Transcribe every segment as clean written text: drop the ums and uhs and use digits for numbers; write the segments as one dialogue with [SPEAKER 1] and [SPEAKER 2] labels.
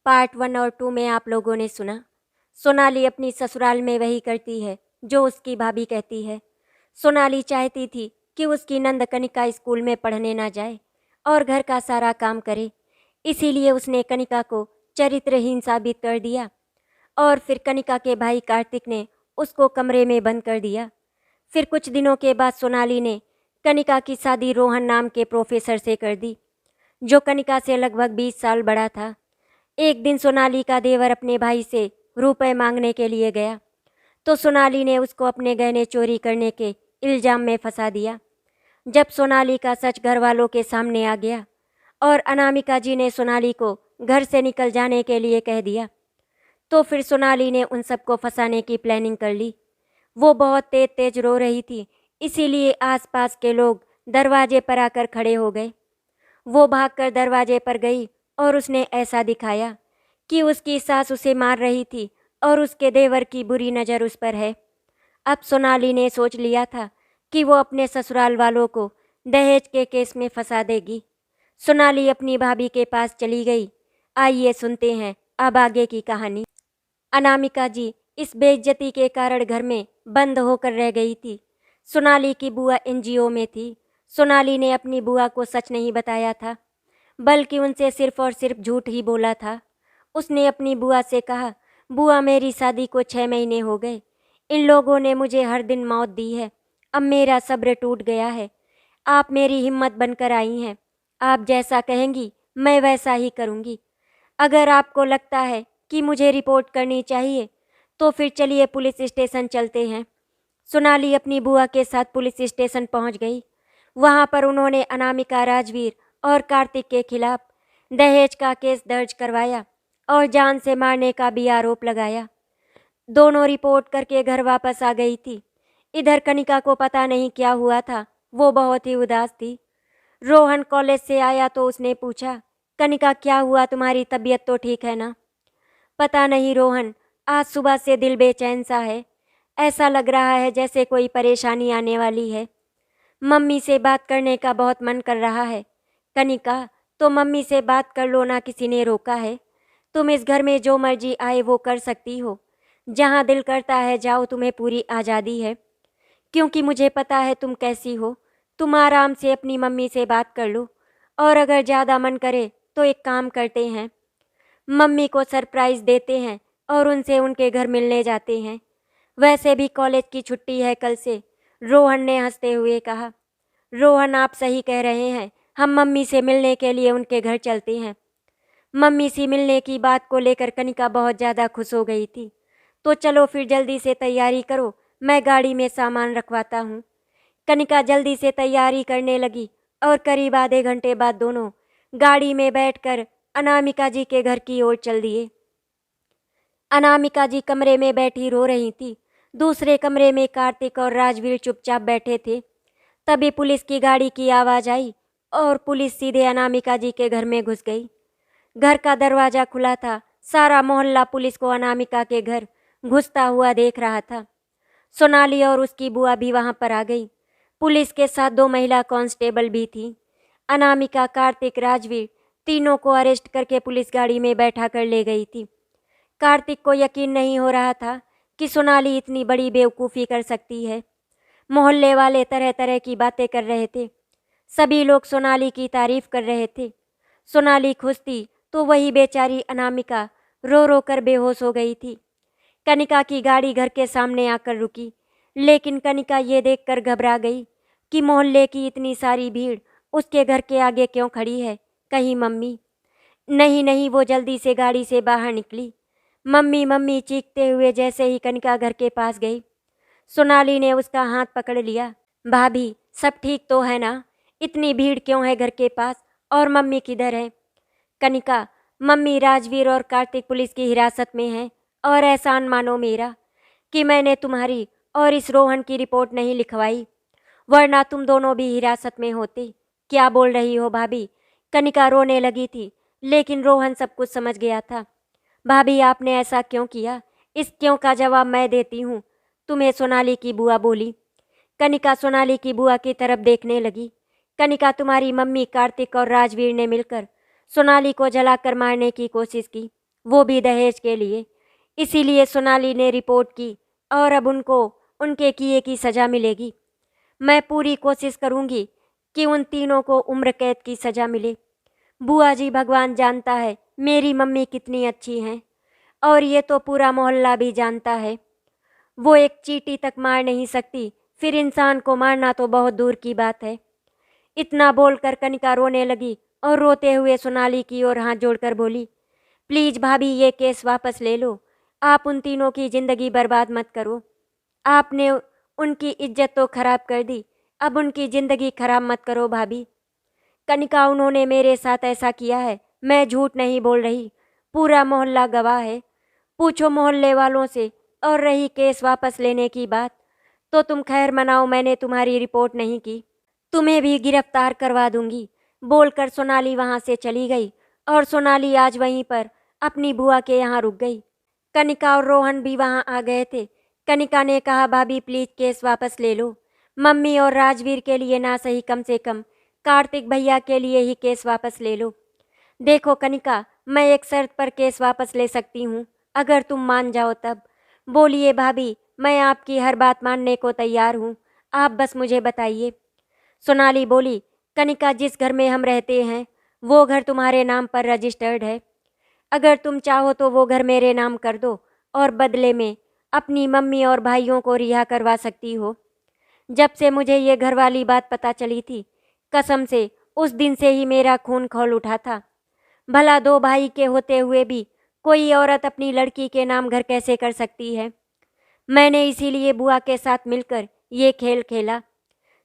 [SPEAKER 1] Part 1 और 2 में आप लोगों ने सुना, सोनाली अपनी ससुराल में वही करती है जो उसकी भाभी कहती है। सोनाली चाहती थी कि उसकी नंद कनिका स्कूल में पढ़ने ना जाए और घर का सारा काम करे, इसीलिए उसने कनिका को चरित्रहीन साबित कर दिया और फिर कनिका के भाई कार्तिक ने उसको कमरे में बंद कर दिया। फिर कुछ दिनों के बाद सोनाली ने कनिका की शादी रोहन नाम के प्रोफेसर से कर दी, जो कनिका से लगभग 20 साल बड़ा था। एक दिन सोनाली का देवर अपने भाई से रुपए मांगने के लिए गया तो सोनाली ने उसको अपने गहने चोरी करने के इल्ज़ाम में फंसा दिया। जब सोनाली का सच घर वालों के सामने आ गया और अनामिका जी ने सोनाली को घर से निकल जाने के लिए कह दिया, तो फिर सोनाली ने उन सबको फंसाने की प्लानिंग कर ली। वो बहुत तेज तेज रो रही थी, इसीलिए आसपास के लोग दरवाजे पर आकर खड़े हो गए। वो भागकर दरवाजे पर गई और उसने ऐसा दिखाया कि उसकी सास उसे मार रही थी और उसके देवर की बुरी नज़र उस पर है। अब सोनाली ने सोच लिया था कि वो अपने ससुराल वालों को दहेज के केस में फंसा देगी। सोनाली अपनी भाभी के पास चली गई। आइए सुनते हैं अब आगे की कहानी। अनामिका जी इस बेइज्जती के कारण घर में बंद होकर रह गई थी। सोनाली की बुआ एनजीओ में थी। सोनाली ने अपनी बुआ को सच नहीं बताया था, बल्कि उनसे सिर्फ और सिर्फ झूठ ही बोला था। उसने अपनी बुआ से कहा, बुआ मेरी शादी को 6 महीने हो गए, इन लोगों ने मुझे हर दिन मौत दी है, अब मेरा सब्र टूट गया है। आप मेरी हिम्मत बनकर आई हैं, आप जैसा कहेंगी मैं वैसा ही करूँगी। अगर आपको लगता है कि मुझे रिपोर्ट करनी चाहिए तो फिर चलिए पुलिस स्टेशन चलते हैं। सोनाली अपनी बुआ के साथ पुलिस स्टेशन पहुंच गई। वहां पर उन्होंने अनामिका, राजवीर और कार्तिक के खिलाफ दहेज का केस दर्ज करवाया और जान से मारने का भी आरोप लगाया। दोनों रिपोर्ट करके घर वापस आ गई थी। इधर कनिका को पता नहीं क्या हुआ था, वो बहुत ही उदास थी। रोहन कॉलेज से आया तो उसने पूछा, कनिका क्या हुआ, तुम्हारी तबीयत तो ठीक है ना? पता नहीं रोहन, आज सुबह से दिल बेचैन सा है, ऐसा लग रहा है जैसे कोई परेशानी आने वाली है। मम्मी से बात करने का बहुत मन कर रहा है। कनिका, तो मम्मी से बात कर लो ना, किसी ने रोका है? तुम इस घर में जो मर्जी आए वो कर सकती हो, जहाँ दिल करता है जाओ, तुम्हें पूरी आज़ादी है। क्योंकि मुझे पता है तुम कैसी हो। तुम आराम से अपनी मम्मी से बात कर लो, और अगर ज़्यादा मन करे तो एक काम करते हैं, मम्मी को सरप्राइज़ देते हैं और उनसे उनके घर मिलने जाते हैं। वैसे भी कॉलेज की छुट्टी है कल से, रोहन ने हंसते हुए कहा। रोहन, आप सही कह रहे हैं, हम मम्मी से मिलने के लिए उनके घर चलते हैं। मम्मी से मिलने की बात को लेकर कनिका बहुत ज़्यादा खुश हो गई थी। तो चलो फिर जल्दी से तैयारी करो, मैं गाड़ी में सामान रखवाता हूँ। कनिका जल्दी से तैयारी करने लगी और करीब आधे घंटे बाद दोनों गाड़ी में बैठकर अनामिका जी के घर की ओर चल दिए। अनामिका जी कमरे में बैठी रो रही थी। दूसरे कमरे में कार्तिक और राजवीर चुपचाप बैठे थे। तभी पुलिस की गाड़ी की आवाज़ आई और पुलिस सीधे अनामिका जी के घर में घुस गई। घर का दरवाज़ा खुला था। सारा मोहल्ला पुलिस को अनामिका के घर घुसता हुआ देख रहा था। सोनाली और उसकी बुआ भी वहां पर आ गई। पुलिस के साथ 2 महिला कांस्टेबल भी थी। अनामिका, कार्तिक, राजवीर तीनों को अरेस्ट करके पुलिस गाड़ी में बैठा कर ले गई थी। कार्तिक को यकीन नहीं हो रहा था कि सोनाली इतनी बड़ी बेवकूफ़ी कर सकती है। मोहल्ले वाले तरह तरह की बातें कर रहे थे। सभी लोग सोनाली की तारीफ कर रहे थे। सोनाली खुश थी तो वही बेचारी अनामिका रो रो कर बेहोश हो गई थी। कनिका की गाड़ी घर के सामने आकर रुकी, लेकिन कनिका ये देखकर घबरा गई कि मोहल्ले की इतनी सारी भीड़ उसके घर के आगे क्यों खड़ी है। कहीं मम्मी? नहीं नहीं, वो जल्दी से गाड़ी से बाहर निकली। मम्मी मम्मी चीखते हुए जैसे ही कनिका घर के पास गई, सोनाली ने उसका हाथ पकड़ लिया। भाभी, सब ठीक तो है ना? इतनी भीड़ क्यों है घर के पास, और मम्मी किधर है? कनिका, मम्मी, राजवीर और कार्तिक पुलिस की हिरासत में हैं, और एहसान मानो मेरा कि मैंने तुम्हारी और इस रोहन की रिपोर्ट नहीं लिखवाई, वरना तुम दोनों भी हिरासत में होते। क्या बोल रही हो भाभी? कनिका रोने लगी थी, लेकिन रोहन सब कुछ समझ गया था। भाभी, आपने ऐसा क्यों किया? इस क्यों का जवाब मैं देती हूँ, तुम्हें सोनाली की बुआ बोली। कनिका सोनाली की बुआ की तरफ देखने लगी। कनिका, तुम्हारी मम्मी, कार्तिक और राजवीर ने मिलकर सोनाली को जलाकर मारने की कोशिश की, वो भी दहेज के लिए। इसीलिए सोनाली ने रिपोर्ट की और अब उनको उनके किए की सज़ा मिलेगी। मैं पूरी कोशिश करूंगी कि उन तीनों को उम्र कैद की सज़ा मिले। बुआ जी, भगवान जानता है मेरी मम्मी कितनी अच्छी हैं, और ये तो पूरा मोहल्ला भी जानता है। वो एक चींटी तक मार नहीं सकती, फिर इंसान को मारना तो बहुत दूर की बात है। इतना बोलकर कनिका रोने लगी और रोते हुए सोनाली की ओर हाथ जोड़कर बोली, प्लीज भाभी, ये केस वापस ले लो। आप उन तीनों की जिंदगी बर्बाद मत करो। आपने उनकी इज्जत तो खराब कर दी, अब उनकी जिंदगी खराब मत करो भाभी। कनिका, उन्होंने मेरे साथ ऐसा किया है, मैं झूठ नहीं बोल रही। पूरा मोहल्ला गवाह है, पूछो मोहल्ले वालों से। और रही केस वापस लेने की बात, तो तुम खैर मनाओ, मैंने तुम्हारी रिपोर्ट नहीं की, तुम्हें भी गिरफ्तार करवा दूंगी। बोलकर सोनाली वहां से चली गई और सोनाली आज वहीं पर अपनी बुआ के यहाँ रुक गई। कनिका और रोहन भी वहां आ गए थे। कनिका ने कहा, भाभी प्लीज केस वापस ले लो। मम्मी और राजवीर के लिए ना सही, कम से कम कार्तिक भैया के लिए ही केस वापस ले लो। देखो कनिका, मैं एक शर्त पर केस वापस ले सकती हूँ, अगर तुम मान जाओ तब। बोलिए भाभी, मैं आपकी हर बात मानने को तैयार हूँ, आप बस मुझे बताइए। सोनाली बोली, कनिका, जिस घर में हम रहते हैं वो घर तुम्हारे नाम पर रजिस्टर्ड है। अगर तुम चाहो तो वो घर मेरे नाम कर दो और बदले में अपनी मम्मी और भाइयों को रिहा करवा सकती हो। जब से मुझे ये घर वाली बात पता चली थी, कसम से उस दिन से ही मेरा खून खौल उठा था। भला दो भाई के होते हुए भी कोई औरत अपनी लड़की के नाम घर कैसे कर सकती है? मैंने इसीलिए बुआ के साथ मिलकर ये खेल खेला।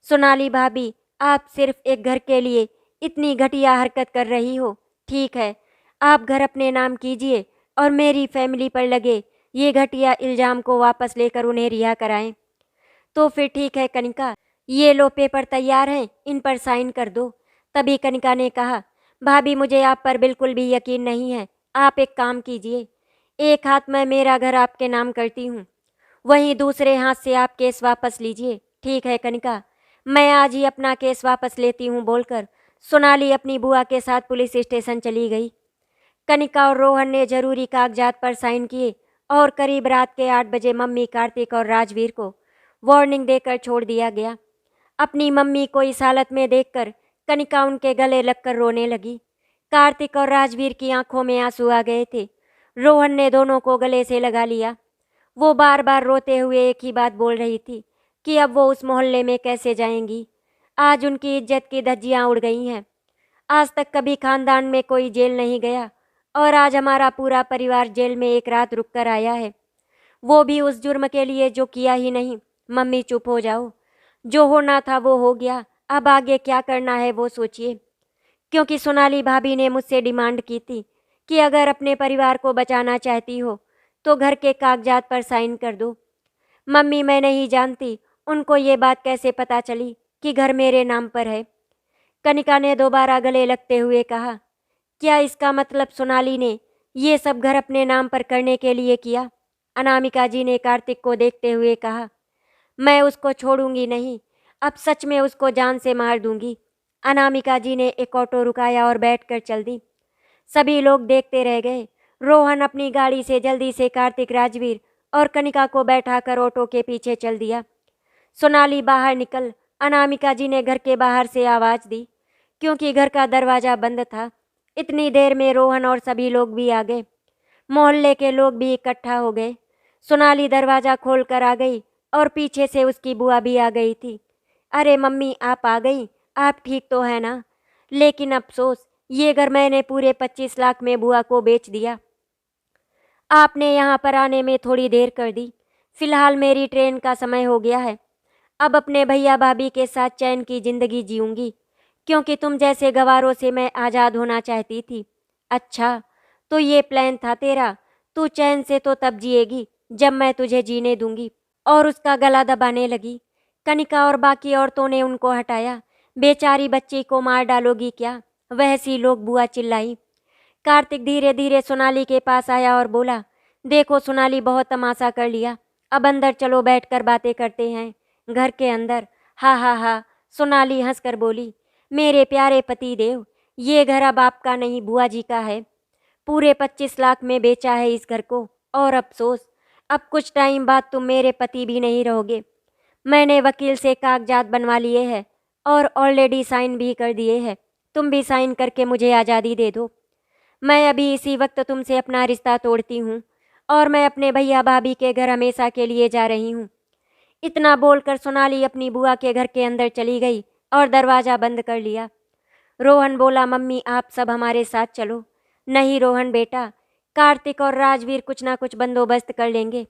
[SPEAKER 1] सोनाली भाभी, आप सिर्फ एक घर के लिए इतनी घटिया हरकत कर रही हो। ठीक है, आप घर अपने नाम कीजिए और मेरी फैमिली पर लगे ये घटिया इल्ज़ाम को वापस लेकर उन्हें रिहा कराएं। तो फिर ठीक है कनिका, ये लो पेपर तैयार हैं, इन पर साइन कर दो। तभी कनिका ने कहा, भाभी मुझे आप पर बिल्कुल भी यकीन नहीं है। आप एक काम कीजिए, एक हाथ मैं मेरा घर आपके नाम करती हूँ, वहीं दूसरे हाथ से आप केस वापस लीजिए। ठीक है कनिका, मैं आज ही अपना केस वापस लेती हूँ, बोलकर सोनाली अपनी बुआ के साथ पुलिस स्टेशन चली गई। कनिका और रोहन ने जरूरी कागजात पर साइन किए और करीब रात के 8 बजे मम्मी, कार्तिक और राजवीर को वार्निंग देकर छोड़ दिया गया। अपनी मम्मी को इस हालत में देखकर कनिका उनके गले लगकर रोने लगी। कार्तिक और राजवीर की आंखों में आंसू आ गए थे। रोहन ने दोनों को गले से लगा लिया। वो बार बार रोते हुए एक ही बात बोल रही थी कि अब वो उस मोहल्ले में कैसे जाएंगी। आज उनकी इज्जत की धज्जियां उड़ गई हैं। आज तक कभी खानदान में कोई जेल नहीं गया और आज हमारा पूरा परिवार जेल में एक रात रुक कर आया है, वो भी उस जुर्म के लिए जो किया ही नहीं। मम्मी चुप हो जाओ, जो होना था वो हो गया, अब आगे क्या करना है वो सोचिए। क्योंकि सोनाली भाभी ने मुझसे डिमांड की थी कि अगर अपने परिवार को बचाना चाहती हो तो घर के कागजात पर साइन कर दो। मम्मी, मैं नहीं जानती उनको ये बात कैसे पता चली कि घर मेरे नाम पर है। कनिका ने दोबारा गले लगते हुए कहा, क्या इसका मतलब सोनाली ने ये सब घर अपने नाम पर करने के लिए किया? अनामिका जी ने कार्तिक को देखते हुए कहा, मैं उसको छोड़ूंगी नहीं, अब सच में उसको जान से मार दूंगी। अनामिका जी ने एक ऑटो रुकाया और बैठकर चल दी। सभी लोग देखते रह गए। रोहन अपनी गाड़ी से जल्दी से कार्तिक, राजवीर और कनिका को बैठाकर ऑटो के पीछे चल दिया। सोनाली बाहर निकल। अनामिका जी ने घर के बाहर से आवाज़ दी, क्योंकि घर का दरवाज़ा बंद था। इतनी देर में रोहन और सभी लोग भी आ गए। मोहल्ले के लोग भी इकट्ठा हो गए। सोनाली दरवाज़ा खोल कर आ गई और पीछे से उसकी बुआ भी आ गई थी। अरे मम्मी, आप आ गई, आप ठीक तो है ना? लेकिन अफसोस, ये घर मैंने पूरे 25 लाख में बुआ को बेच दिया। आपने यहाँ पर आने में थोड़ी देर कर दी। फिलहाल मेरी ट्रेन का समय हो गया है। अब अपने भैया भाभी के साथ चैन की जिंदगी जीऊंगी, क्योंकि तुम जैसे गवारों से मैं आज़ाद होना चाहती थी। अच्छा, तो ये प्लान था तेरा? तू चैन से तो तब जिएगी जब मैं तुझे जीने दूंगी। और उसका गला दबाने लगी। कनिका और बाकी औरतों ने उनको हटाया। बेचारी बच्ची को मार डालोगी क्या? वह सी लोग, बुआ चिल्लाई। कार्तिक धीरे धीरे सोनाली के पास आया और बोला, देखो सोनाली, बहुत तमाशा कर लिया, अब अंदर चलो, बैठकर बातें करते हैं। घर के अंदर? हा हा हा, सोनाली हंसकर बोली, मेरे प्यारे पति देव, ये घर अब आपका नहीं बुआ जी का है। पूरे 25 लाख में बेचा है इस घर को। और अफसोस, अब कुछ टाइम बाद तुम मेरे पति भी नहीं रहोगे। मैंने वकील से कागजात बनवा लिए हैं और ऑलरेडी साइन भी कर दिए हैं। तुम भी साइन करके मुझे आज़ादी दे दो। मैं अभी इसी वक्त तुमसे अपना रिश्ता तोड़ती हूँ और मैं अपने भैया भाभी के घर हमेशा के लिए जा रही हूँ। इतना बोलकर सोनाली अपनी बुआ के घर के अंदर चली गई और दरवाज़ा बंद कर लिया। रोहन बोला, मम्मी आप सब हमारे साथ चलो। नहीं रोहन बेटा, कार्तिक और राजवीर कुछ ना कुछ बंदोबस्त कर लेंगे,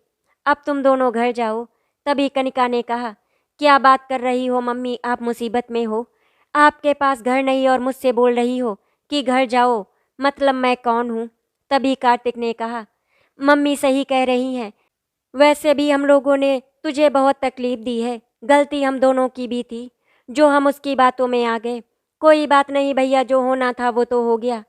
[SPEAKER 1] अब तुम दोनों घर जाओ। तभी कनिका ने कहा, क्या बात कर रही हो मम्मी, आप मुसीबत में हो, आपके पास घर नहीं और मुझसे बोल रही हो कि घर जाओ, मतलब मैं कौन हूँ। तभी कार्तिक ने कहा, मम्मी सही कह रही हैं, वैसे भी हम लोगों ने तुझे बहुत तकलीफ दी है, गलती हम दोनों की भी थी जो हम उसकी बातों में आ गए। कोई बात नहीं भैया, जो होना था वो तो हो गया,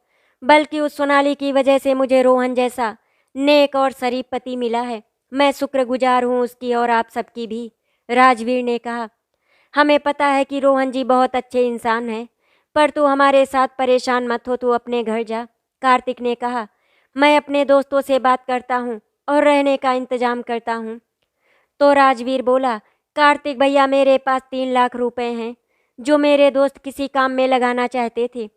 [SPEAKER 1] बल्कि उस सोनाली की वजह से मुझे रोहन जैसा नेक और शरीफ पति मिला है। मैं शुक्रगुजार हूँ उसकी और आप सबकी भी। राजवीर ने कहा, हमें पता है कि रोहन जी बहुत अच्छे इंसान हैं, पर तू हमारे साथ परेशान मत हो, तू अपने घर जा। कार्तिक ने कहा, मैं अपने दोस्तों से बात करता हूँ और रहने का इंतजाम करता हूँ। तो राजवीर बोला, कार्तिक भैया मेरे पास 3 लाख रुपए हैं जो मेरे दोस्त किसी काम में लगाना चाहते थे,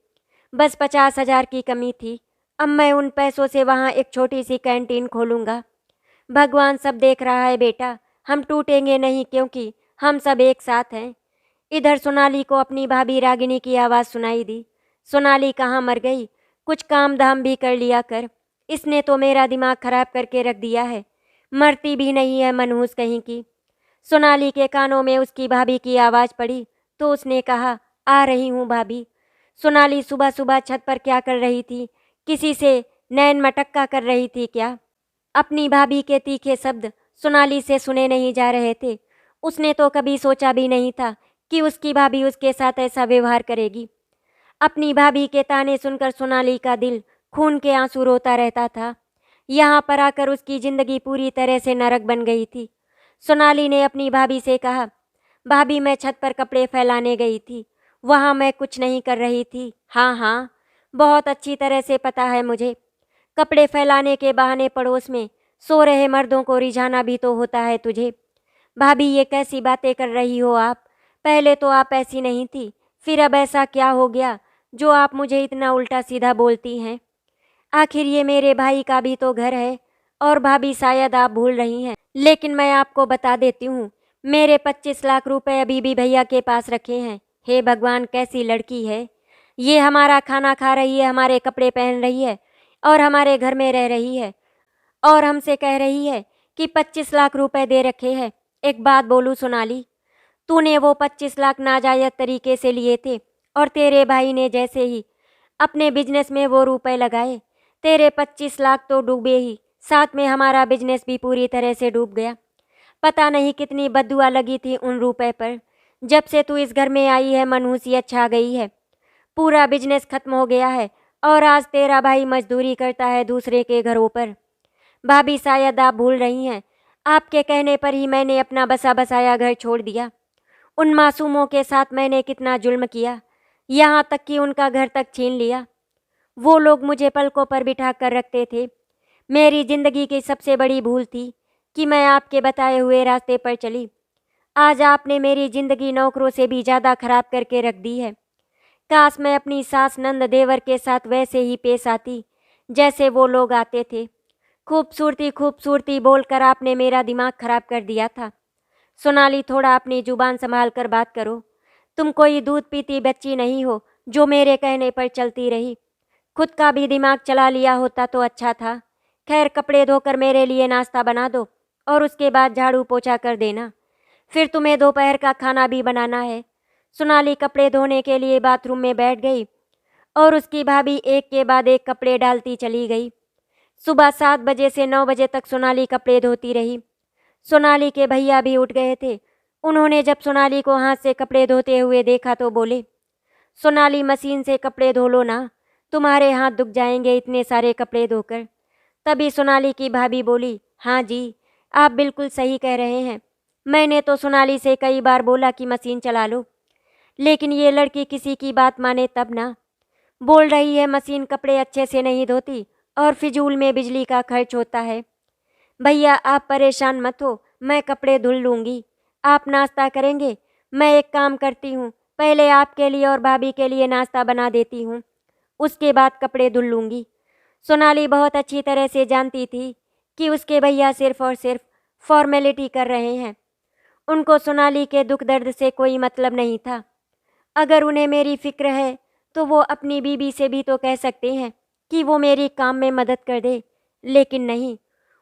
[SPEAKER 1] बस 50,000 की कमी थी। अब मैं उन पैसों से वहाँ एक छोटी सी कैंटीन खोलूँगा। भगवान सब देख रहा है बेटा, हम टूटेंगे नहीं क्योंकि हम सब एक साथ हैं। इधर सोनाली को अपनी भाभी रागिनी की आवाज़ सुनाई दी, सोनाली कहाँ मर गई, कुछ काम धाम भी कर लिया कर, इसने तो मेरा दिमाग खराब करके रख दिया है, मरती भी नहीं है मनहूस कहीं की। सोनाली के कानों में उसकी भाभी की आवाज़ पड़ी तो उसने कहा, आ रही हूँ भाभी। सोनाली सुबह सुबह छत पर क्या कर रही थी, किसी से नैन मटक्का कर रही थी क्या? अपनी भाभी के तीखे शब्द सोनाली से सुने नहीं जा रहे थे। उसने तो कभी सोचा भी नहीं था कि उसकी भाभी उसके साथ ऐसा व्यवहार करेगी। अपनी भाभी के ताने सुनकर सोनाली का दिल खून के आंसू रोता रहता था। यहाँ पर आकर उसकी जिंदगी पूरी तरह से नरक बन गई थी। सोनाली ने अपनी भाभी से कहा, भाभी मैं छत पर कपड़े फैलाने गई थी, वहाँ मैं कुछ नहीं कर रही थी। हाँ हाँ, बहुत अच्छी तरह से पता है मुझे। कपड़े फैलाने के बहाने पड़ोस में सो रहे मर्दों को रिझाना भी तो होता है तुझे। भाभी ये कैसी बातें कर रही हो आप? पहले तो आप ऐसी नहीं थी, फिर अब ऐसा क्या हो गया जो आप मुझे इतना उल्टा सीधा बोलती हैं? आखिर ये मेरे भाई का भी तो घर है। और भाभी शायद आप भूल रही हैं, लेकिन मैं आपको बता देती हूँ, मेरे 25 लाख रुपए अभी भी भैया के पास रखे हैं। हे भगवान, कैसी लड़की है ये, हमारा खाना खा रही है, हमारे कपड़े पहन रही है और हमारे घर में रह रही है और हमसे कह रही है कि 25 लाख रुपए दे रखे हैं। एक बात बोलूं सोनाली, तूने वो 25 लाख नाजायज तरीके से लिए थे और तेरे भाई ने जैसे ही अपने बिजनेस में वो रुपए लगाए, तेरे 25 लाख तो डूबे ही, साथ में हमारा बिजनेस भी पूरी तरह से डूब गया। पता नहीं कितनी बद्दुआ लगी थी उन रुपए पर। जब से तू इस घर में आई है मनहूसियत छा गई है, पूरा बिजनेस खत्म हो गया है और आज तेरा भाई मजदूरी करता है दूसरे के घरों पर। भाभी शायद आप भूल रही हैं, आपके कहने पर ही मैंने अपना बसा बसाया घर छोड़ दिया। उन मासूमों के साथ मैंने कितना जुल्म किया, यहाँ तक कि उनका घर तक छीन लिया। वो लोग मुझे पलकों पर बिठा कर रखते थे। मेरी जिंदगी की सबसे बड़ी भूल थी कि मैं आपके बताए हुए रास्ते पर चली। आज आपने मेरी जिंदगी नौकरों से भी ज़्यादा खराब करके रख दी है। काश मैं अपनी सास नंद देवर के साथ वैसे ही पेश आती जैसे वो लोग आते थे। खूबसूरती खूबसूरती बोलकर आपने मेरा दिमाग खराब कर दिया था। सोनाली, थोड़ा अपनी जुबान संभाल कर बात करो। तुम कोई दूध पीती बच्ची नहीं हो जो मेरे कहने पर चलती रही। खुद का भी दिमाग चला लिया होता तो अच्छा था। खैर, कपड़े धोकर मेरे लिए नाश्ता बना दो और उसके बाद झाड़ू पोछा कर देना, फिर तुम्हें दोपहर का खाना भी बनाना है। सोनाली कपड़े धोने के लिए बाथरूम में बैठ गई और उसकी भाभी एक के बाद एक कपड़े डालती चली गई। सुबह 7 बजे से 9 बजे तक सोनाली कपड़े धोती रही। सोनाली के भैया भी उठ गए थे। उन्होंने जब सोनाली को हाथ से कपड़े धोते हुए देखा तो बोले, सोनाली मशीन से कपड़े धो लो ना, तुम्हारे हाथ दुख जाएंगे इतने सारे कपड़े धोकर। तभी सोनाली की भाभी बोली, हाँ जी, आप बिल्कुल सही कह रहे हैं। मैंने तो सोनाली से कई बार बोला कि मशीन चला लो, लेकिन ये लड़की किसी की बात माने तब ना। बोल रही है मशीन कपड़े अच्छे से नहीं धोती और फिजूल में बिजली का खर्च होता है। भैया आप परेशान मत हो, मैं कपड़े धुल लूँगी। आप नाश्ता करेंगे? मैं एक काम करती हूँ, पहले आपके लिए और भाभी के लिए नाश्ता बना देती हूँ, उसके बाद कपड़े धुल लूँगी। सोनाली बहुत अच्छी तरह से जानती थी कि उसके भैया सिर्फ और सिर्फ फॉर्मेलिटी कर रहे हैं। उनको सोनाली के दुख दर्द से कोई मतलब नहीं था। अगर उन्हें मेरी फिक्र है तो वो अपनी बीबी से भी तो कह सकते हैं कि वो मेरी काम में मदद कर दे, लेकिन नहीं,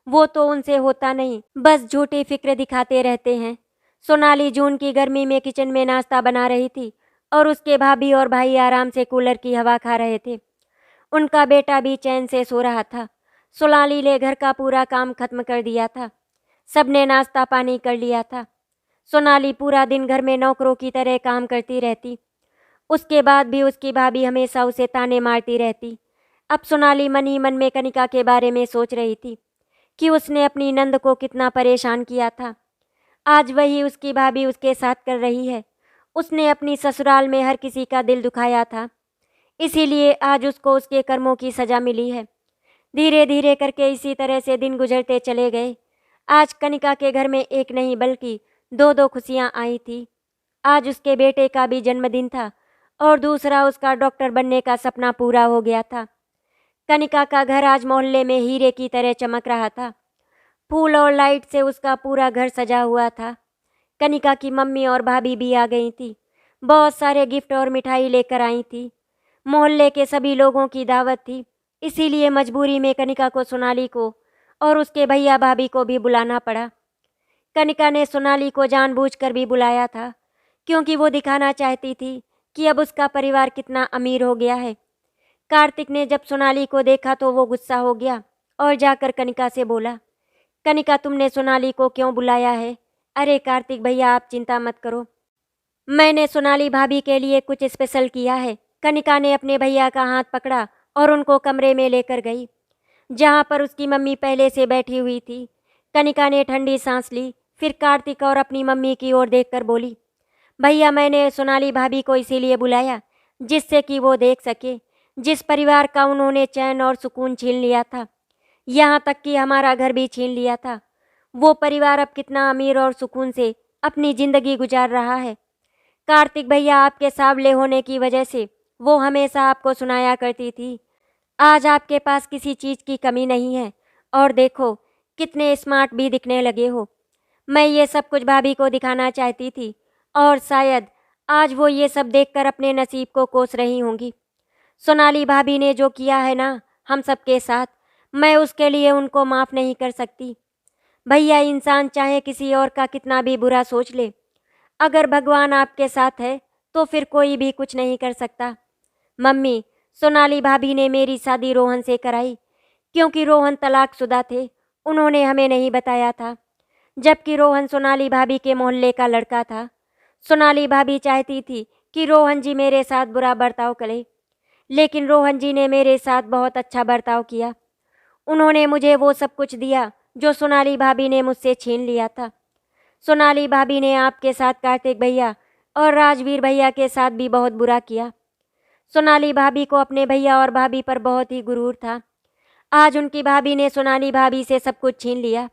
[SPEAKER 1] वो तो उनसे होता नहीं, बस झूठी फिक्र दिखाते रहते हैं। सोनाली जून की गर्मी में किचन में नाश्ता बना रही थी और उसके भाभी और भाई आराम से कूलर की हवा खा रहे थे। उनका बेटा भी चैन से सो रहा था। सोनाली ने घर का पूरा काम खत्म कर दिया था। सबने नाश्ता पानी कर लिया था। सोनाली पूरा दिन घर में नौकरों की तरह काम करती रहती। उसके बाद भी उसकी भाभी हमेशा उसे ताने मारती रहती। अब सोनाली मन ही मन में कनिका के बारे में सोच रही थी कि उसने अपनी नंद को कितना परेशान किया था। आज वही उसकी भाभी उसके साथ कर रही है। उसने अपनी ससुराल में हर किसी का दिल दुखाया था, इसीलिए आज उसको उसके कर्मों की सज़ा मिली है। धीरे धीरे करके इसी तरह से दिन गुजरते चले गए। आज कनिका के घर में एक नहीं बल्कि दो दो खुशियाँ आई थी। आज उसके बेटे का भी जन्मदिन था और दूसरा उसका डॉक्टर बनने का सपना पूरा हो गया था। कनिका का घर आज मोहल्ले में हीरे की तरह चमक रहा था। फूल और लाइट से उसका पूरा घर सजा हुआ था। कनिका की मम्मी और भाभी भी आ गई थी। बहुत सारे गिफ्ट और मिठाई लेकर आई थी। मोहल्ले के सभी लोगों की दावत थी, इसीलिए मजबूरी में कनिका को सोनाली को और उसके भैया भाभी को भी बुलाना पड़ा। कनिका ने सोनाली को जानबूझकर भी बुलाया था, क्योंकि वो दिखाना चाहती थी कि अब उसका परिवार कितना अमीर हो गया है। कार्तिक ने जब सोनाली को देखा तो वो गुस्सा हो गया और जाकर कनिका से बोला, कनिका तुमने सोनाली को क्यों बुलाया है? अरे कार्तिक भैया आप चिंता मत करो, मैंने सोनाली भाभी के लिए कुछ स्पेशल किया है। कनिका ने अपने भैया का हाथ पकड़ा और उनको कमरे में लेकर गई, जहाँ पर उसकी मम्मी पहले से बैठी हुई थी। कनिका ने ठंडी सांस ली, फिर कार्तिक और अपनी मम्मी की ओर देखकर बोली, भैया मैंने सोनाली भाभी को इसीलिए बुलाया जिससे कि वो देख सके जिस परिवार का उन्होंने चैन और सुकून छीन लिया था, यहाँ तक कि हमारा घर भी छीन लिया था, वो परिवार अब कितना अमीर और सुकून से अपनी ज़िंदगी गुजार रहा है। कार्तिक भैया आपके सांवले होने की वजह से वो हमेशा आपको सुनाया करती थी, आज आपके पास किसी चीज़ की कमी नहीं है और देखो कितने स्मार्ट भी दिखने लगे हो। मैं ये सब कुछ भाभी को दिखाना चाहती थी और शायद आज वो ये सब देखकर अपने नसीब को कोस रही होंगी। सोनाली भाभी ने जो किया है ना हम सबके साथ, मैं उसके लिए उनको माफ़ नहीं कर सकती। भैया इंसान चाहे किसी और का कितना भी बुरा सोच ले, अगर भगवान आपके साथ है तो फिर कोई भी कुछ नहीं कर सकता। मम्मी, सोनाली भाभी ने मेरी शादी रोहन से कराई क्योंकि रोहन तलाकशुदा थे, उन्होंने हमें नहीं बताया था, जबकि रोहन सोनाली भाभी के मोहल्ले का लड़का था। सोनाली भाभी चाहती थी कि रोहन जी मेरे साथ बुरा बर्ताव करे, लेकिन रोहन जी ने मेरे साथ बहुत अच्छा बर्ताव किया। उन्होंने मुझे वो सब कुछ दिया जो सोनाली भाभी ने मुझसे छीन लिया था। सोनाली भाभी ने आपके साथ कार्तिक भैया और राजवीर भैया के साथ भी बहुत बुरा किया। सोनाली भाभी को अपने भैया और भाभी पर बहुत ही गुरूर था। आज उनकी भाभी ने सोनाली भाभी से सब कुछ छीन लिया।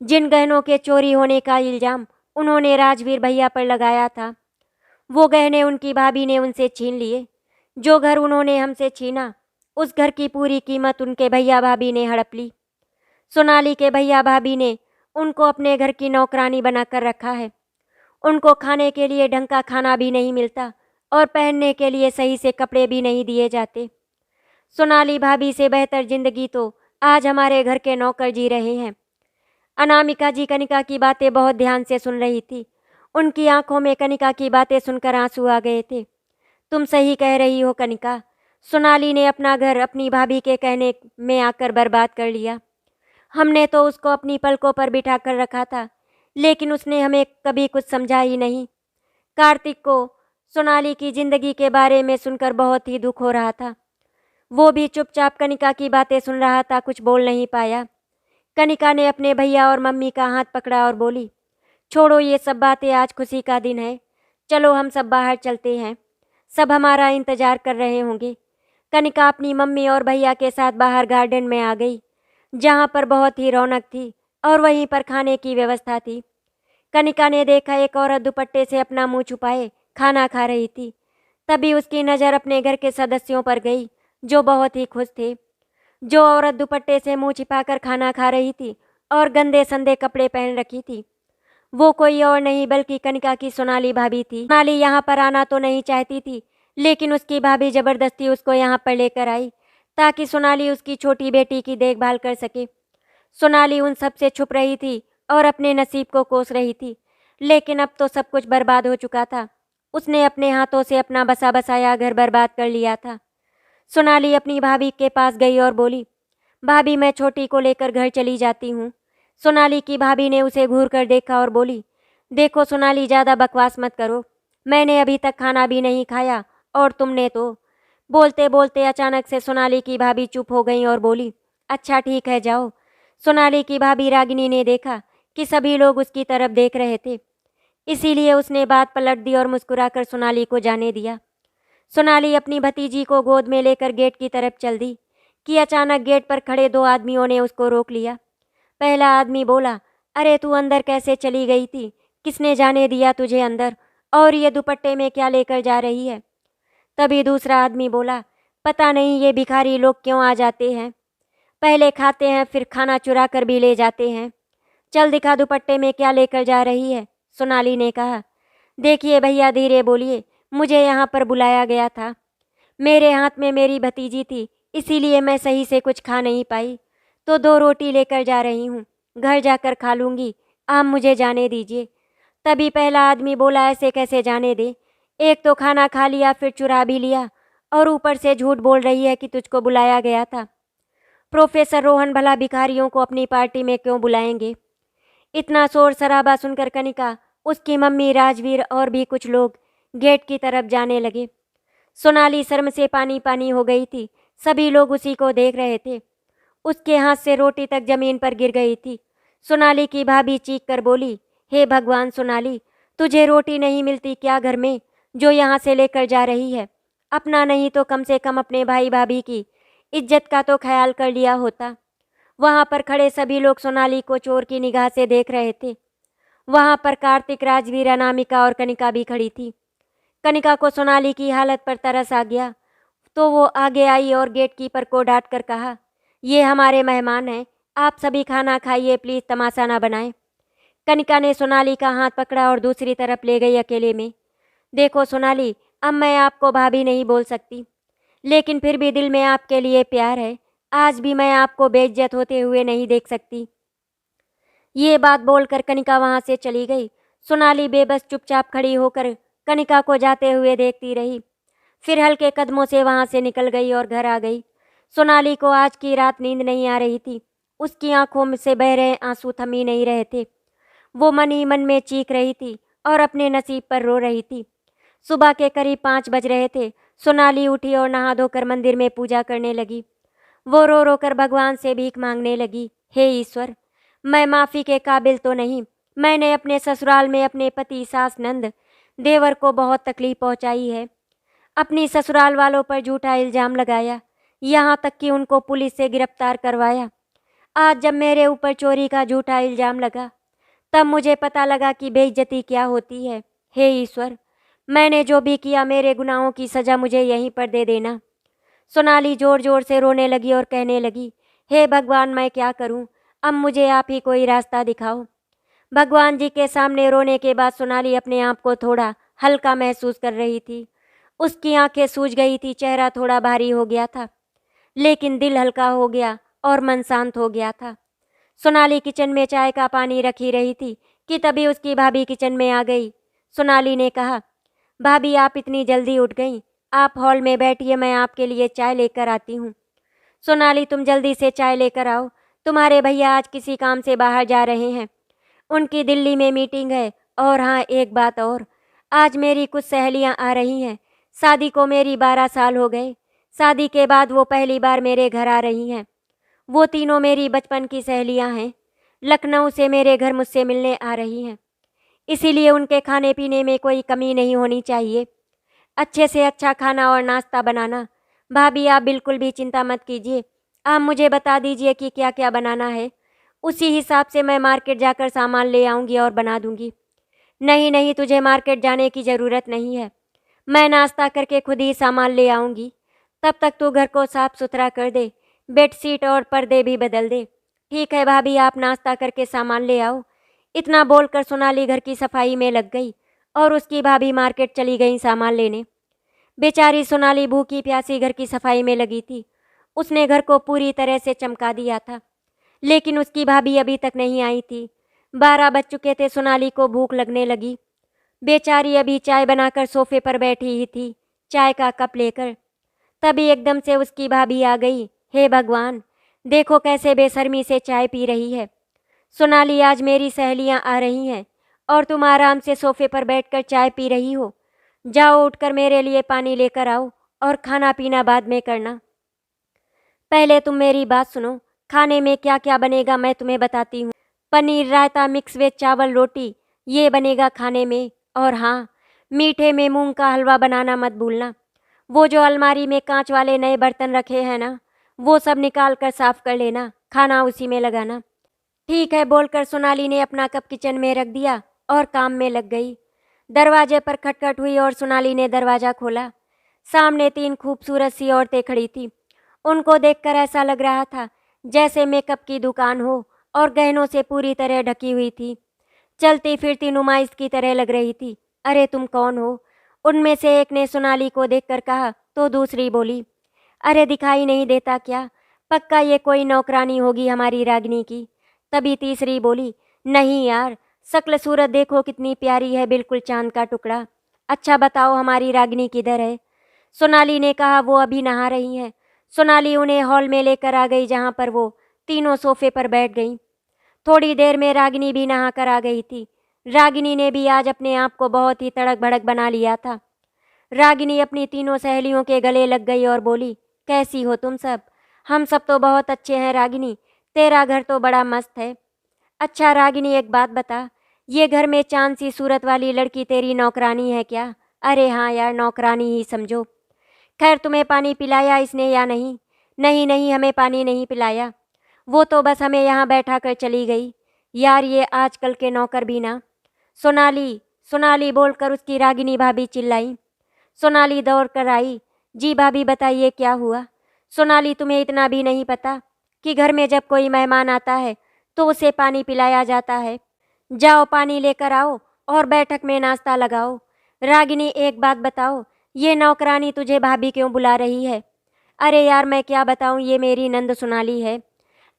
[SPEAKER 1] जिन गहनों के चोरी होने का इल्ज़ाम उन्होंने राजवीर भैया पर लगाया था, वो गहने उनकी भाभी ने उनसे छीन लिए। जो घर उन्होंने हमसे छीना, उस घर की पूरी कीमत उनके भैया भाभी ने हड़प ली। सोनाली के भैया भाभी ने उनको अपने घर की नौकरानी बनाकर रखा है। उनको खाने के लिए ढंग का खाना भी नहीं मिलता और पहनने के लिए सही से कपड़े भी नहीं दिए जाते। सोनाली भाभी से बेहतर जिंदगी तो आज हमारे घर के नौकर जी रहे हैं। अनामिका जी कनिका की बातें बहुत ध्यान से सुन रही थी। उनकी आंखों में कनिका की बातें सुनकर आंसू आ गए थे। तुम सही कह रही हो कनिका, सोनाली ने अपना घर अपनी भाभी के कहने में आकर बर्बाद कर लिया। हमने तो उसको अपनी पलकों पर बिठा कर रखा था, लेकिन उसने हमें कभी कुछ समझा ही नहीं। कार्तिक को सोनाली की जिंदगी के बारे में सुनकर बहुत ही दुख हो रहा था। वो भी चुपचाप कनिका की बातें सुन रहा था, कुछ बोल नहीं पाया। कनिका ने अपने भैया और मम्मी का हाथ पकड़ा और बोली, छोड़ो ये सब बातें, आज खुशी का दिन है, चलो हम सब बाहर चलते हैं, सब हमारा इंतजार कर रहे होंगे। कनिका अपनी मम्मी और भैया के साथ बाहर गार्डन में आ गई, जहाँ पर बहुत ही रौनक थी और वहीं पर खाने की व्यवस्था थी। कनिका ने देखा एक औरत दुपट्टे से अपना मुंह छुपाए खाना खा रही थी। तभी उसकी नज़र अपने घर के सदस्यों पर गई, जो बहुत ही खुश थे। जो औरत दुपट्टे से मुंह छिपाकर खाना खा रही थी और गंदे संदे कपड़े पहन रखी थी, वो कोई और नहीं बल्कि कनिका की सोनाली भाभी थी। सोनाली यहाँ पर आना तो नहीं चाहती थी, लेकिन उसकी भाभी जबरदस्ती उसको यहाँ पर लेकर आई ताकि सोनाली उसकी छोटी बेटी की देखभाल कर सके। सोनाली उन सब से छुप रही थी और अपने नसीब को कोस रही थी, लेकिन अब तो सब कुछ बर्बाद हो चुका था। उसने अपने हाथों से अपना बसा बसाया घर बर्बाद कर लिया था। सोनाली अपनी भाभी के पास गई और बोली, भाभी मैं छोटी को लेकर घर चली जाती हूँ। सोनाली की भाभी ने उसे घूर कर देखा और बोली, देखो सोनाली ज़्यादा बकवास मत करो, मैंने अभी तक खाना भी नहीं खाया और तुमने तो। बोलते बोलते अचानक से सोनाली की भाभी चुप हो गई और बोली, अच्छा ठीक है जाओ। सोनाली की भाभी रागिनी ने देखा कि सभी लोग उसकी तरफ देख रहे थे, इसीलिए उसने बात पलट दी और मुस्कुराकर सोनाली को जाने दिया। सोनाली अपनी भतीजी को गोद में लेकर गेट की तरफ चल दी कि अचानक गेट पर खड़े दो आदमियों ने उसको रोक लिया। पहला आदमी बोला, अरे तू अंदर कैसे चली गई थी? किसने जाने दिया तुझे अंदर? और ये दुपट्टे में क्या लेकर जा रही है? तभी दूसरा आदमी बोला, पता नहीं ये भिखारी लोग क्यों आ जाते हैं, पहले खाते हैं फिर खाना चुरा कर भी ले जाते हैं। चल दिखा दुपट्टे में क्या लेकर जा रही है। सोनाली ने कहा, देखिए भैया धीरे बोलिए, मुझे यहाँ पर बुलाया गया था, मेरे हाथ में मेरी भतीजी थी, इसीलिए मैं सही से कुछ खा नहीं पाई, तो 2 रोटी लेकर जा रही हूँ, घर जाकर खा लूँगी, आप मुझे जाने दीजिए। तभी पहला आदमी बोला, ऐसे कैसे जाने दे, एक तो खाना खा लिया फिर चुरा भी लिया और ऊपर से झूठ बोल रही है कि तुझको बुलाया गया था। प्रोफेसर रोहन भला भिखारियों को अपनी पार्टी में क्यों बुलाएंगे? इतना शोर शराबा सुनकर कनिका, उसकी मम्मी, राजवीर और भी कुछ लोग गेट की तरफ जाने लगे। सोनाली शर्म से पानी पानी हो गई थी, सभी लोग उसी को देख रहे थे। उसके हाथ से रोटी तक जमीन पर गिर गई थी। सोनाली की भाभी चीख कर बोली, हे भगवान सोनाली, तुझे रोटी नहीं मिलती क्या घर में, जो यहाँ से लेकर जा रही है? अपना नहीं तो कम से कम अपने भाई भाभी की इज्जत का तो ख्याल कर लिया होता। वहाँ पर खड़े सभी लोग सोनाली को चोर की निगाह से देख रहे थे। वहाँ पर कार्तिक, राजवीर, अनामिका और कनिका भी खड़ी थी। कनिका को सोनाली की हालत पर तरस आ गया, तो वो आगे आई और गेटकीपर को डांट कर कहा, ये हमारे मेहमान हैं, आप सभी खाना खाइए, प्लीज़ तमाशा ना बनाएं। कनिका ने सोनाली का हाथ पकड़ा और दूसरी तरफ ले गई अकेले में। देखो सोनाली, अब मैं आपको भाभी नहीं बोल सकती, लेकिन फिर भी दिल में आपके लिए प्यार है, आज भी मैं आपको बेइज्जत होते हुए नहीं देख सकती। ये बात बोलकर कनिका वहाँ से चली गई। सोनाली बेबस चुपचाप खड़ी होकर कनिका को जाते हुए देखती रही, फिर हल्के कदमों से वहाँ से निकल गई और घर आ गई। सोनाली को आज की रात नींद नहीं आ रही थी, उसकी आंखों में से बह रहे आंसू थम ही नहीं रहे थे। वो मन ही मन में चीख रही थी और अपने नसीब पर रो रही थी। सुबह के करीब 5 बज रहे थे। सोनाली उठी और नहा धोकर मंदिर में पूजा करने लगी। वो रो रो कर भगवान से भीख मांगने लगी, हे ईश्वर, मैं माफ़ी के काबिल तो नहीं, मैंने अपने ससुराल में अपने पति, सास, नंद, देवर को बहुत तकलीफ पहुंचाई है, अपनी ससुराल वालों पर झूठा इल्ज़ाम लगाया, यहाँ तक कि उनको पुलिस से गिरफ्तार करवाया। आज जब मेरे ऊपर चोरी का झूठा इल्ज़ाम लगा, तब मुझे पता लगा कि बेइज्जती क्या होती है। हे ईश्वर, मैंने जो भी किया, मेरे गुनाहों की सज़ा मुझे यहीं पर दे देना। सोनाली जोर जोर से रोने लगी और कहने लगी, हे भगवान, मैं क्या करूं, अब मुझे आप ही कोई रास्ता दिखाओ। भगवान जी के सामने रोने के बाद सोनाली अपने आप को थोड़ा हल्का महसूस कर रही थी। उसकी आंखें सूज गई थी, चेहरा थोड़ा भारी हो गया था, लेकिन दिल हल्का हो गया और मन शांत हो गया था। सोनाली किचन में चाय का पानी रखी रही थी कि तभी उसकी भाभी किचन में आ गई। सोनाली ने कहा, भाभी आप इतनी जल्दी उठ गईं, आप हॉल में बैठिए, मैं आपके लिए चाय लेकर आती हूँ। सोनाली, तुम जल्दी से चाय लेकर आओ, तुम्हारे भैया आज किसी काम से बाहर जा रहे हैं, उनकी दिल्ली में मीटिंग है। और हाँ, एक बात और, आज मेरी कुछ सहेलियाँ आ रही हैं, शादी को मेरी 12 साल हो गए, शादी के बाद वो पहली बार मेरे घर आ रही हैं। वो तीनों मेरी बचपन की सहेलियाँ हैं, लखनऊ से मेरे घर मुझसे मिलने आ रही हैं, इसीलिए उनके खाने पीने में कोई कमी नहीं होनी चाहिए। अच्छे से अच्छा खाना और नाश्ता बनाना, भाभी आप बिल्कुल भी चिंता मत कीजिए, आप मुझे बता दीजिए कि क्या क्या बनाना है, उसी हिसाब से मैं मार्केट जाकर सामान ले आऊँगी और बना दूँगी। नहीं नहीं, तुझे मार्केट जाने की ज़रूरत नहीं है, मैं नाश्ता करके खुद ही सामान ले आऊँगी। तब तक तू घर को साफ सुथरा कर दे, बेडशीट और पर्दे भी बदल दे। ठीक है भाभी, आप नाश्ता करके सामान ले आओ। इतना बोलकर सोनाली घर की सफाई में लग गई और उसकी भाभी मार्केट चली गई सामान लेने। बेचारी सोनाली भूखी प्यासी घर की सफाई में लगी थी। उसने घर को पूरी तरह से चमका दिया था, लेकिन उसकी भाभी अभी तक नहीं आई थी। 12 बज चुके थे, सोनाली को भूख लगने लगी। बेचारी अभी चाय बनाकर सोफे पर बैठी ही थी, चाय का कप लेकर। तभी एकदम से उसकी भाभी आ गई। हे भगवान, देखो कैसे बेशर्मी से चाय पी रही है। सोनाली, आज मेरी सहेलियां आ रही हैं और तुम आराम से सोफे पर बैठकर चाय पी रही हो। जाओ, उठकर मेरे लिए पानी लेकर आओ और खाना पीना बाद में करना। पहले तुम मेरी बात सुनो, खाने में क्या क्या बनेगा मैं तुम्हें बताती हूँ। पनीर रायता, मिक्स वेज, चावल, रोटी, ये बनेगा खाने में। और हाँ, मीठे में मूंग का हलवा बनाना मत भूलना। वो जो अलमारी में कांच वाले नए बर्तन रखे हैं ना, वो सब निकाल कर साफ कर लेना, खाना उसी में लगाना। ठीक है बोलकर सोनाली ने अपना कप किचन में रख दिया और काम में लग गई। दरवाजे पर खटखट हुई और सोनाली ने दरवाज़ा खोला। सामने 3 खूबसूरत सी औरतें खड़ी थी। उनको देखकर ऐसा लग रहा था जैसे मेकअप की दुकान हो और गहनों से पूरी तरह ढकी हुई थी। चलती फिरती नुमाइश की तरह लग रही थी। अरे तुम कौन हो? उनमें से एक ने सोनाली को देखकर कहा तो दूसरी बोली, अरे दिखाई नहीं देता क्या? पक्का ये कोई नौकरानी होगी हमारी रागिनी की। तभी तीसरी बोली, नहीं यार, शक्ल सूरत देखो कितनी प्यारी है, बिल्कुल चांद का टुकड़ा। अच्छा बताओ हमारी रागिनी किधर है? सोनाली ने कहा वो अभी नहा रही हैं। सोनाली उन्हें हॉल में लेकर आ गई जहाँ पर वो तीनों सोफे पर बैठ गईं। थोड़ी देर में रागिनी भी नहा कर आ गई थी। रागिनी ने भी आज अपने आप को बहुत ही तड़क भड़क बना लिया था। रागिनी अपनी तीनों सहेलियों के गले लग गई और बोली, कैसी हो तुम सब? हम सब तो बहुत अच्छे हैं रागिनी, तेरा घर तो बड़ा मस्त है। अच्छा रागिनी, एक बात बता, ये घर में चांद सी सूरत वाली लड़की तेरी नौकरानी है क्या? अरे हाँ यार, नौकरानी ही समझो। खैर, तुम्हें पानी पिलाया इसने या नहीं? नहीं नहीं, हमें पानी नहीं पिलाया, वो तो बस हमें यहाँ बैठा कर चली गई। यार ये आजकल के नौकर भी ना। सोनाली, सोनाली बोलकर उसकी रागिनी भाभी चिल्लाई। सोनाली दौड़ कर आई। जी भाभी बताइए क्या हुआ? सोनाली, तुम्हें इतना भी नहीं पता कि घर में जब कोई मेहमान आता है तो उसे पानी पिलाया जाता है? जाओ पानी लेकर आओ और बैठक में नाश्ता लगाओ। रागिनी, एक बात बताओ, ये नौकरानी तुझे भाभी क्यों बुला रही है? अरे यार मैं क्या बताऊँ, ये मेरी नंद सोनाली है,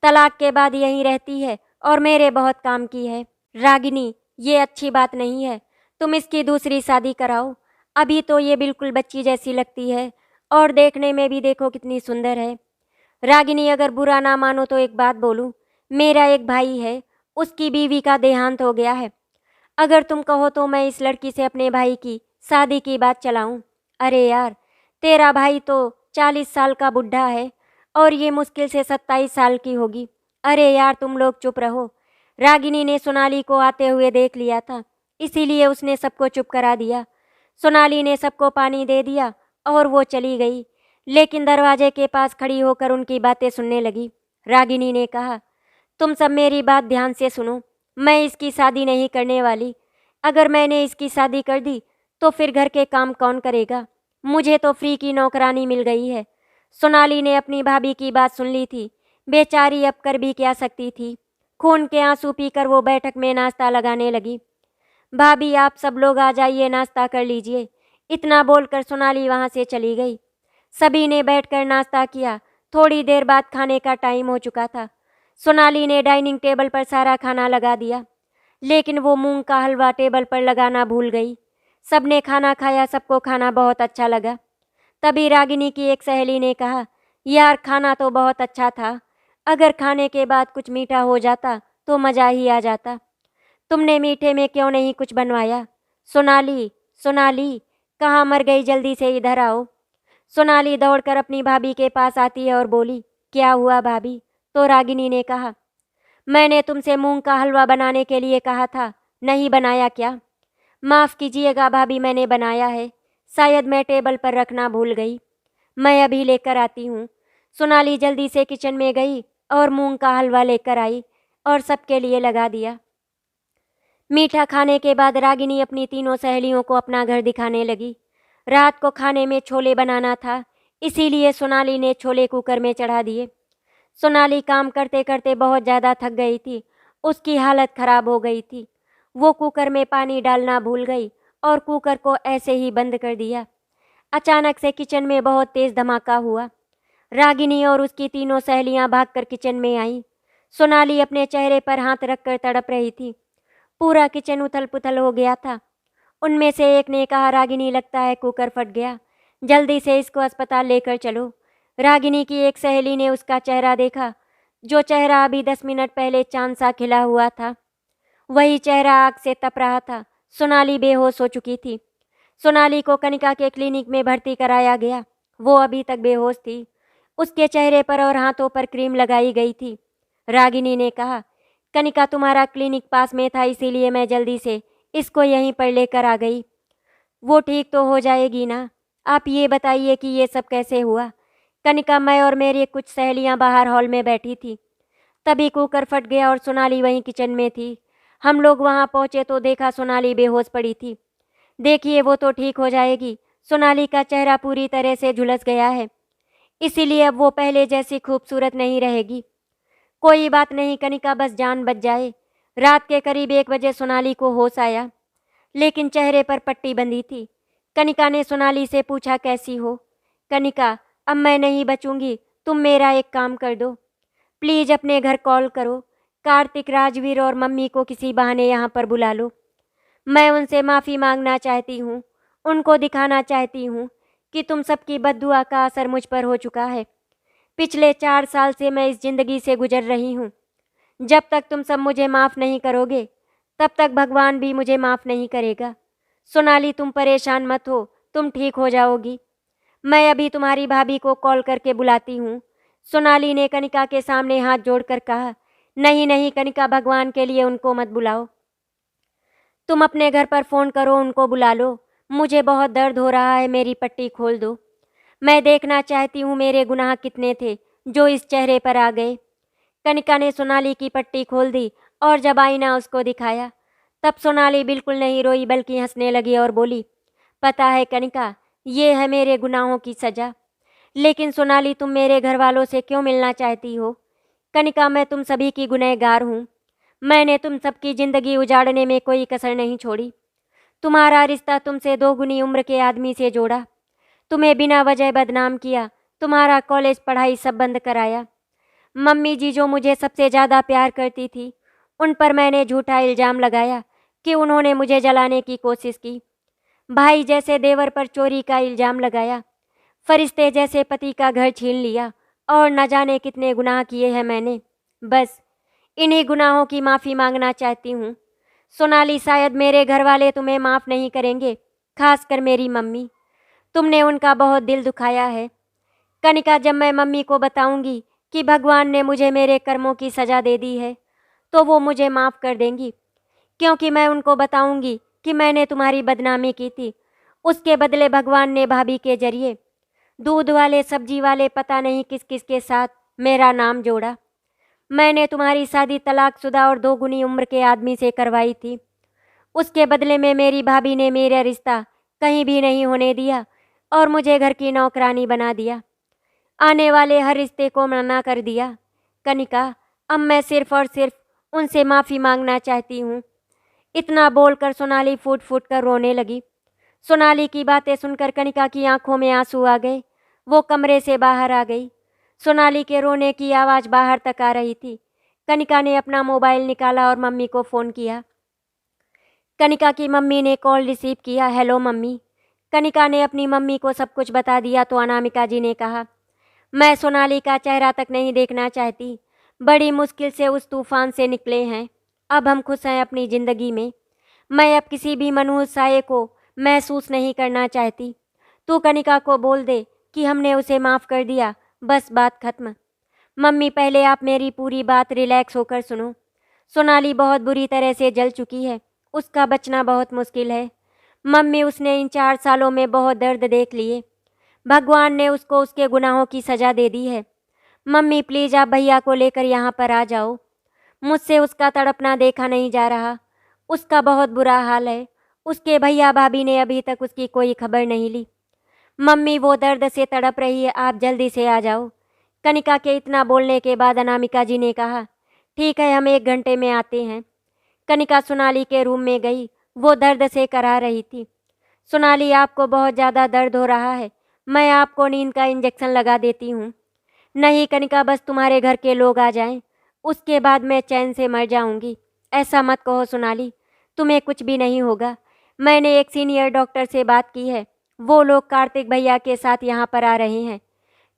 [SPEAKER 1] तलाक के बाद यहीं रहती है और मेरे बहुत काम की है। रागिनी, ये अच्छी बात नहीं है, तुम इसकी दूसरी शादी कराओ। अभी तो ये बिल्कुल बच्ची जैसी लगती है और देखने में भी देखो कितनी सुंदर है। रागिनी, अगर बुरा ना मानो तो एक बात बोलूं, मेरा एक भाई है, उसकी बीवी का देहांत हो गया है। अगर तुम कहो तो मैं इस लड़की से अपने भाई की शादी की बात चलाऊं। अरे यार, तेरा भाई तो 40 साल का बुढ़ा है और ये मुश्किल से 27 साल की होगी। अरे यार तुम लोग चुप रहो। रागिनी ने सोनाली को आते हुए देख लिया था, इसीलिए उसने सबको चुप करा दिया। सोनाली ने सबको पानी दे दिया और वो चली गई, लेकिन दरवाजे के पास खड़ी होकर उनकी बातें सुनने लगी। रागिनी ने कहा, तुम सब मेरी बात ध्यान से सुनो, मैं इसकी शादी नहीं करने वाली। अगर मैंने इसकी शादी कर दी तो फिर घर के काम कौन करेगा? मुझे तो फ्री की नौकरानी मिल गई है। सोनाली ने अपनी भाभी की बात सुन ली थी। बेचारी अब कर भी क्या सकती थी। खून के आंसू पीकर वो बैठक में नाश्ता लगाने लगी। भाभी आप सब लोग आ जाइए, नाश्ता कर लीजिए। इतना बोलकर सोनाली वहाँ से चली गई। सभी ने बैठकर नाश्ता किया। थोड़ी देर बाद खाने का टाइम हो चुका था। सोनाली ने डाइनिंग टेबल पर सारा खाना लगा दिया, लेकिन वो मूंग का हलवा टेबल पर लगाना भूल गई। सबने खाना खाया, सबको खाना बहुत अच्छा लगा। तभी रागिनी की एक सहेली ने कहा, यार खाना तो बहुत अच्छा था, अगर खाने के बाद कुछ मीठा हो जाता तो मज़ा ही आ जाता। तुमने मीठे में क्यों नहीं कुछ बनवाया? सोनाली, सोनाली, कहाँ मर गई, जल्दी से इधर आओ। सोनाली दौड़कर अपनी भाभी के पास आती है और बोली, क्या हुआ भाभी? तो रागिनी ने कहा, मैंने तुमसे मूंग का हलवा बनाने के लिए कहा था, नहीं बनाया क्या? माफ़ कीजिएगा भाभी, मैंने बनाया है, शायद मैं टेबल पर रखना भूल गई। मैं अभी लेकर आती हूँ। सोनाली जल्दी से किचन में गई और मूंग का हलवा लेकर आई और सबके लिए लगा दिया। मीठा खाने के बाद रागिनी अपनी तीनों सहेलियों को अपना घर दिखाने लगी। रात को खाने में छोले बनाना था, इसीलिए सोनाली ने छोले कुकर में चढ़ा दिए। सोनाली काम करते करते बहुत ज़्यादा थक गई थी, उसकी हालत खराब हो गई थी। वो कुकर में पानी डालना भूल गई और कुकर को ऐसे ही बंद कर दिया। अचानक से किचन में बहुत तेज़ धमाका हुआ। रागिनी और उसकी तीनों सहेलियां भागकर किचन में आईं। सोनाली अपने चेहरे पर हाथ रखकर तड़प रही थी। पूरा किचन उथल पुथल हो गया था। उनमें से एक ने कहा, रागिनी लगता है कुकर फट गया, जल्दी से इसको अस्पताल लेकर चलो। रागिनी की एक सहेली ने उसका चेहरा देखा, जो चेहरा अभी 10 मिनट पहले चांद सा खिला हुआ था, वही चेहरा आग से तप रहा था। सोनाली बेहोश हो चुकी थी। सोनाली को कनिका के क्लिनिक में भर्ती कराया गया। वो अभी तक बेहोश थी। उसके चेहरे पर और हाथों पर क्रीम लगाई गई थी। रागिनी ने कहा, कनिका तुम्हारा क्लिनिक पास में था, इसीलिए मैं जल्दी से इसको यहीं पर लेकर आ गई। वो ठीक तो हो जाएगी ना? आप ये बताइए कि ये सब कैसे हुआ? कनिका, मैं और मेरी कुछ सहेलियां बाहर हॉल में बैठी थी, तभी कुकर फट गया और सोनाली वहीं किचन में थी। हम लोग वहां पहुंचे तो देखा सोनाली बेहोश पड़ी थी। देखिए, वो तो ठीक हो जाएगी। सोनाली का चेहरा पूरी तरह से झुलस गया है, इसीलिए अब वो पहले जैसी खूबसूरत नहीं रहेगी। कोई बात नहीं कनिका, बस जान बच जाए। रात के करीब 1 बजे सोनाली को होश आया, लेकिन चेहरे पर पट्टी बंधी थी। कनिका ने सोनाली से पूछा, कैसी हो? कनिका, अब मैं नहीं बचूंगी, तुम मेरा एक काम कर दो, प्लीज अपने घर कॉल करो। कार्तिक, राजवीर और मम्मी को किसी बहाने यहाँ पर बुला लो। मैं उनसे माफ़ी मांगना चाहती हूँ, उनको दिखाना चाहती हूँ कि तुम सबकी बद्दुआ का असर मुझ पर हो चुका है। पिछले 4 साल से मैं इस ज़िंदगी से गुजर रही हूँ। जब तक तुम सब मुझे माफ़ नहीं करोगे, तब तक भगवान भी मुझे माफ़ नहीं करेगा। सोनाली, तुम परेशान मत हो, तुम ठीक हो जाओगी। मैं अभी तुम्हारी भाभी को कॉल करके बुलाती हूँ। सोनाली ने कनिका के सामने हाथ जोड़कर कहा, नहीं नहीं कनिका, भगवान के लिए उनको मत बुलाओ। तुम अपने घर पर फ़ोन करो, उनको बुला लो। मुझे बहुत दर्द हो रहा है, मेरी पट्टी खोल दो। मैं देखना चाहती हूँ मेरे गुनाह कितने थे जो इस चेहरे पर आ गए। कनिका ने सोनाली की पट्टी खोल दी और जब आईना उसको दिखाया, तब सोनाली बिल्कुल नहीं रोई बल्कि हंसने लगी और बोली, पता है कनिका, ये है मेरे गुनाहों की सज़ा। लेकिन सोनाली, तुम मेरे घर वालों से क्यों मिलना चाहती हो? कनिका, मैं तुम सभी की गुनहगार हूँ। मैंने तुम सबकी ज़िंदगी उजाड़ने में कोई कसर नहीं छोड़ी। तुम्हारा रिश्ता तुमसे 2 गुनी उम्र के आदमी से जोड़ा, तुम्हें बिना वजह बदनाम किया, तुम्हारा कॉलेज पढ़ाई सब बंद कराया। मम्मी जी जो मुझे सबसे ज़्यादा प्यार करती थी, उन पर मैंने झूठा इल्ज़ाम लगाया कि उन्होंने मुझे जलाने की कोशिश की। भाई जैसे देवर पर चोरी का इल्ज़ाम लगाया। फरिश्ते जैसे पति का घर छीन लिया और न जाने कितने गुनाह किए हैं मैंने। बस इन्हीं गुनाहों की माफ़ी मांगना चाहती हूँ। सोनाली, शायद मेरे घर वाले तुम्हें माफ़ नहीं करेंगे, खासकर मेरी मम्मी। तुमने उनका बहुत दिल दुखाया है। कनिका, जब मैं मम्मी को बताऊंगी कि भगवान ने मुझे मेरे कर्मों की सज़ा दे दी है, तो वो मुझे माफ़ कर देंगी, क्योंकि मैं उनको बताऊंगी कि मैंने तुम्हारी बदनामी की थी। उसके बदले भगवान ने भाभी के जरिए दूध वाले, सब्जी वाले, पता नहीं किस किस के साथ मेरा नाम जोड़ा। मैंने तुम्हारी शादी तलाकशुदा और 2 गुनी उम्र के आदमी से करवाई थी। उसके बदले में मेरी भाभी ने मेरा रिश्ता कहीं भी नहीं होने दिया और मुझे घर की नौकरानी बना दिया। आने वाले हर रिश्ते को मना कर दिया। कनिका, अब मैं सिर्फ और सिर्फ उनसे माफ़ी मांगना चाहती हूँ। इतना बोलकर सोनाली फूट फूट कर रोने लगी। सोनाली की बातें सुनकर कनिका की आंखों में आंसू आ गए। वो कमरे से बाहर आ गई। सोनाली के रोने की आवाज़ बाहर तक आ रही थी। कनिका ने अपना मोबाइल निकाला और मम्मी को फ़ोन किया। कनिका की मम्मी ने कॉल रिसीव किया। Hello mummy. कनिका ने अपनी मम्मी को सब कुछ बता दिया तो अनामिका जी ने कहा, मैं सोनाली का चेहरा तक नहीं देखना चाहती। बड़ी मुश्किल से उस तूफान से निकले हैं। अब हम खुश हैं अपनी ज़िंदगी में। मैं अब किसी भी मनहूस साये को महसूस नहीं करना चाहती। तू कनिका को बोल दे कि हमने उसे माफ़ कर दिया, बस बात खत्म। मम्मी, पहले आप मेरी पूरी बात रिलैक्स होकर सुनो। सोनाली बहुत बुरी तरह से जल चुकी है, उसका बचना बहुत मुश्किल है। मम्मी, उसने इन 4 सालों में बहुत दर्द देख लिए। भगवान ने उसको उसके गुनाहों की सज़ा दे दी है। मम्मी प्लीज़ आप भैया को लेकर यहाँ पर आ जाओ। मुझसे उसका तड़पना देखा नहीं जा रहा। उसका बहुत बुरा हाल है। उसके भैया भाभी ने अभी तक उसकी कोई खबर नहीं ली। मम्मी वो दर्द से तड़प रही है, आप जल्दी से आ जाओ। कनिका के इतना बोलने के बाद अनामिका जी ने कहा, ठीक है हम 1 घंटे में आते हैं। कनिका सोनाली के रूम में गई। वो दर्द से करा रही थी। सोनाली आपको बहुत ज़्यादा दर्द हो रहा है, मैं आपको नींद का इंजेक्शन लगा देती हूँ। नहीं कनिका, बस तुम्हारे घर के लोग आ जाएं, उसके बाद मैं चैन से मर जाऊंगी। ऐसा मत कहो सोनाली, तुम्हें कुछ भी नहीं होगा। मैंने एक सीनियर डॉक्टर से बात की है, वो लोग कार्तिक भैया के साथ यहाँ पर आ रहे हैं,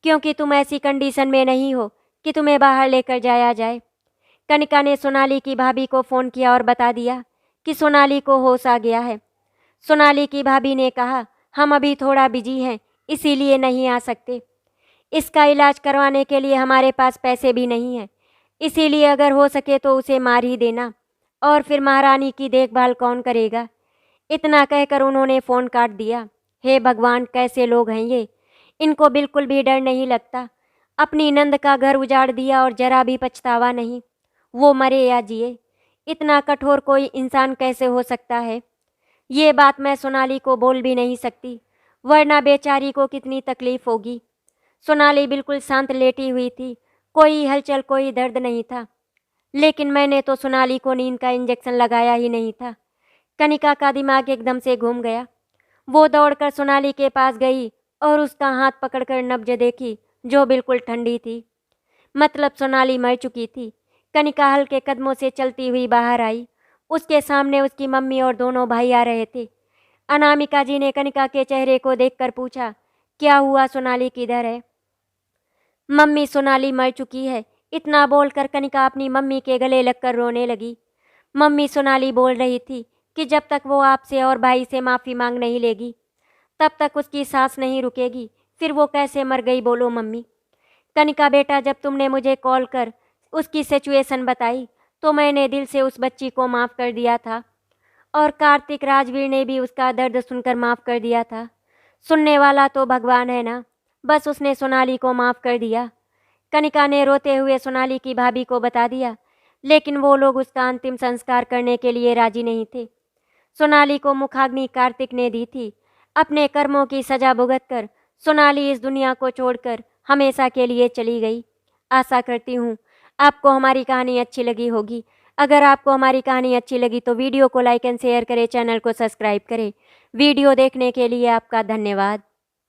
[SPEAKER 1] क्योंकि तुम ऐसी कंडीशन में नहीं हो कि तुम्हें बाहर लेकर जाया जाए। कनिका ने सोनाली की भाभी को फ़ोन किया और बता दिया कि सोनाली को होश आ गया है। सोनाली की भाभी ने कहा, हम अभी थोड़ा बिजी हैं, इसीलिए नहीं आ सकते। इसका इलाज करवाने के लिए हमारे पास पैसे भी नहीं हैं, इसीलिए अगर हो सके तो उसे मार ही देना, और फिर महारानी की देखभाल कौन करेगा। इतना कहकर उन्होंने फ़ोन काट दिया। हे भगवान, कैसे लोग हैं ये, इनको बिल्कुल भी डर नहीं लगता। अपनी नंद का घर उजाड़ दिया और जरा भी पछतावा नहीं। वो मरे या जिए, इतना कठोर कोई इंसान कैसे हो सकता है। ये बात मैं सोनाली को बोल भी नहीं सकती, वरना बेचारी को कितनी तकलीफ होगी। सोनाली बिल्कुल शांत लेटी हुई थी, कोई हलचल, कोई दर्द नहीं था। लेकिन मैंने तो सोनाली को नींद का इंजेक्शन लगाया ही नहीं था। कनिका का दिमाग एकदम से घूम गया। वो दौड़कर सोनाली के पास गई और उसका हाथ पकड़कर नब्ज देखी, जो बिल्कुल ठंडी थी। मतलब सोनाली मर चुकी थी। कनिका हल्के कदमों से चलती हुई बाहर आई। उसके सामने उसकी मम्मी और दोनों भाई आ रहे थे। अनामिका जी ने कनिका के चेहरे को देखकर पूछा, क्या हुआ, सोनाली किधर है? मम्मी, सोनाली मर चुकी है। इतना बोलकर कनिका अपनी मम्मी के गले लगकर रोने लगी। मम्मी, सोनाली बोल रही थी कि जब तक वो आपसे और भाई से माफ़ी मांग नहीं लेगी, तब तक उसकी सांस नहीं रुकेगी। फिर वो कैसे मर गई बोलो मम्मी? कनिका बेटा, जब तुमने मुझे कॉल कर उसकी सिचुएशन बताई तो मैंने दिल से उस बच्ची को माफ़ कर दिया था, और कार्तिक राजवीर ने भी उसका दर्द सुनकर माफ़ कर दिया था। सुनने वाला तो भगवान है ना, बस उसने सोनाली को माफ़ कर दिया। कनिका ने रोते हुए सोनाली की भाभी को बता दिया, लेकिन वो लोग उसका अंतिम संस्कार करने के लिए राजी नहीं थे। सोनाली को मुखाग्नि कार्तिक ने दी थी। अपने कर्मों की सजा भुगतकर सोनाली इस दुनिया को छोड़कर हमेशा के लिए चली गई। आशा करती हूँ आपको हमारी कहानी अच्छी लगी होगी। अगर आपको हमारी कहानी अच्छी लगी तो वीडियो को लाइक एंड शेयर करें, चैनल को सब्सक्राइब करें। वीडियो देखने के लिए आपका धन्यवाद।